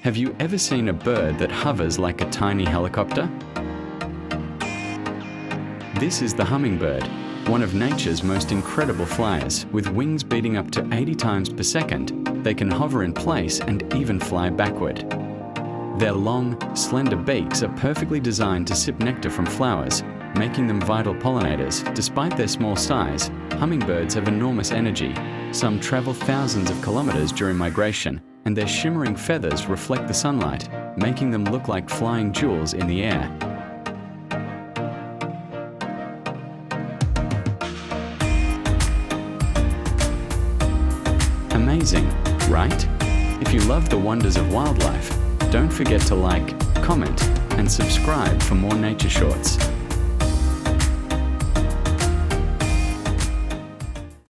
Have you ever seen a bird that hovers like a tiny helicopter? This is the hummingbird, one of nature's most incredible flyers. With wings beating up to 80 times per second, they can hover in place and even fly backward. Their long, slender beaks are perfectly designed to sip nectar from flowers, making them vital pollinators. Despite their small size, hummingbirds have enormous energy. Some travel thousands of kilometers during migration, and their shimmering feathers reflect the sunlight, making them look like flying jewels in the air. Amazing, right? If you love the wonders of wildlife, don't forget to like, comment, and subscribe for more nature shorts.